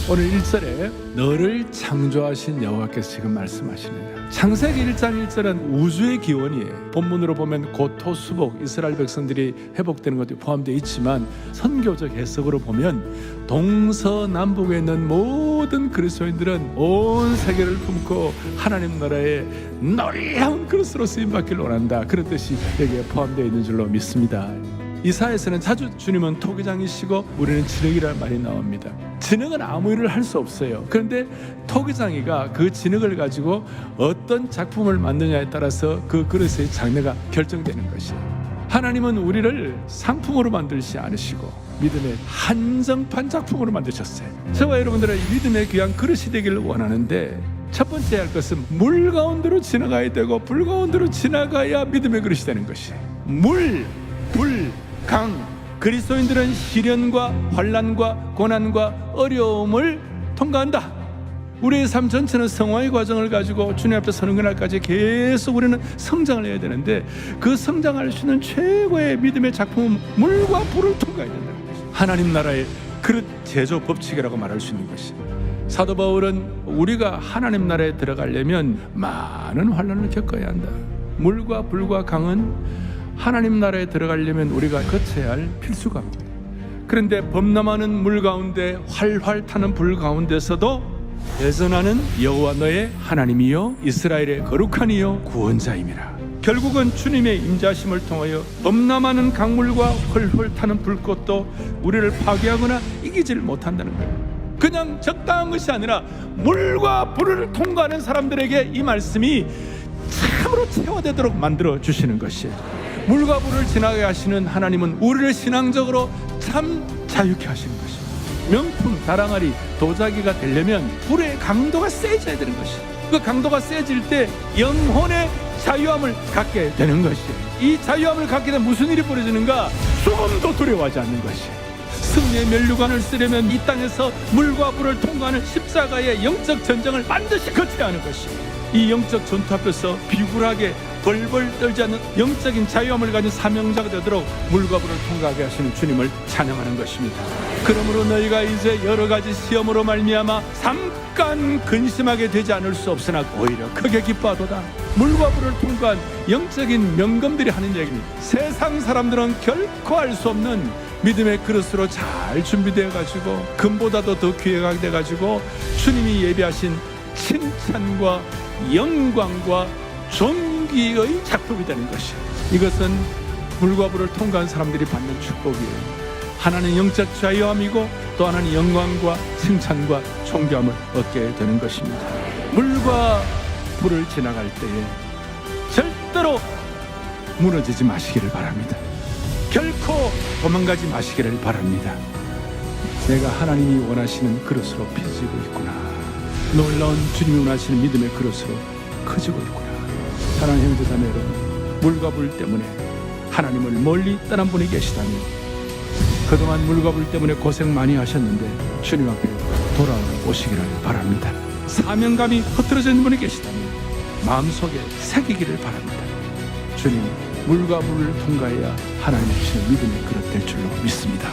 오늘 1절에 너를 창조하신 여호와께서 지금 말씀하시느냐. 창세기 1장 1절은 우주의 기원이에요. 본문으로 보면 고토, 수복, 이스라엘 백성들이 회복되는 것도 포함되어 있지만 선교적 해석으로 보면 동서남북에 있는 모든 그리스도인들은 온 세계를 품고 하나님 나라의 노래한 그릇으로 쓰임받기를 원한다. 그런 뜻이 여기에 포함되어 있는 줄로 믿습니다. 이사야에서는 자주 주님은 토기장이시고 우리는 진흙이라는 말이 나옵니다. 진흙은 아무 일을 할 수 없어요. 그런데 토기장이가 그 진흙을 가지고 어떤 작품을 만드냐에 따라서 그 그릇의 장래가 결정되는 것이에요. 하나님은 우리를 상품으로 만들지 않으시고 믿음의 한정판 작품으로 만드셨어요. 저와 여러분들의 믿음의 귀한 그릇이 되기를 원하는데 첫 번째 할 것은 물 가운데로 지나가야 되고 불 가운데로 지나가야 믿음의 그릇이 되는 것이에요. 물, 불, 강. 그리스도인들은 시련과 환난과 고난과 어려움을 통과한다. 우리의 삶 전체는 성화의 과정을 가지고 주님 앞에 서는 그날까지 계속 우리는 성장을 해야 되는데 그 성장할 수 있는 최고의 믿음의 작품은 물과 불을 통과해야 된다. 하나님 나라의 그릇 제조 법칙이라고 말할 수 있는 것이. 사도 바울은 우리가 하나님 나라에 들어가려면 많은 환난을 겪어야 한다. 물과 불과 강은 하나님 나라에 들어가려면 우리가 거쳐야 할 필수 과목이에요. 그런데 범람하는 물 가운데 활활 타는 불 가운데서도 대전하는 여호와 너의 하나님이요 이스라엘의 거룩한 이요 구원자임이라. 결국은 주님의 임자심을 통하여 범람하는 강물과 헐헐 타는 불꽃도 우리를 파괴하거나 이기지를 못한다는 거예요. 그냥 적당한 것이 아니라 물과 불을 통과하는 사람들에게 이 말씀이 참으로 체화되도록 만들어 주시는 것이에요. 물과 불을 지나게 하시는 하나님은 우리를 신앙적으로 참 자유케 하시는 것이에요. 명품, 다랑아리, 도자기가 되려면 불의 강도가 세져야 되는 것이에요. 그 강도가 세질 때 영혼의 자유함을 갖게 되는 것이에요. 이 자유함을 갖게 되면 무슨 일이 벌어지는가? 조금도 두려워하지 않는 것이에요. 승리의 면류관을 쓰려면 이 땅에서 물과 불을 통과하는 십자가의 영적 전쟁을 반드시 거쳐야 하는 것이에요. 이 영적 전투 앞에서 비굴하게 벌벌 떨지 않는 영적인 자유함을 가진 사명자가 되도록 물과 불을 통과하게 하시는 주님을 찬양하는 것입니다. 그러므로 너희가 이제 여러 가지 시험으로 말미암아 잠깐 근심하게 되지 않을 수 없으나 오히려 크게 기뻐하도다. 물과 불을 통과한 영적인 명검들이 하는 얘기입니다. 세상 사람들은 결코 알 수 없는 믿음의 그릇으로 잘 준비되어 가지고 금보다도 더 귀하게 돼 가지고 주님이 예비하신 칭찬과 영광과 존귀의 작품이 되는 것이에요. 이것은 물과 불을 통과한 사람들이 받는 축복이에요. 하나는 영적 자유함이고 또 하나는 영광과 칭찬과 존귀함을 얻게 되는 것입니다. 물과 불을 지나갈 때에 절대로 무너지지 마시기를 바랍니다. 결코 도망가지 마시기를 바랍니다. 내가 하나님이 원하시는 그릇으로 빚지고 있구나. 놀라운 주님이 원하시는 믿음의 그릇으로 커지고 있구나. 사랑하는 형제자매 여러분, 물과 불 때문에 하나님을 멀리 떠난 분이 계시다면 그동안 물과 불 때문에 고생 많이 하셨는데 주님 앞에 돌아오시기를 바랍니다. 사명감이 흐트러져 있는 분이 계시다면 마음속에 새기기를 바랍니다. 주님, 물과 불을 통과해야 하나님 주시는 믿음의 그릇 될 줄로 믿습니다.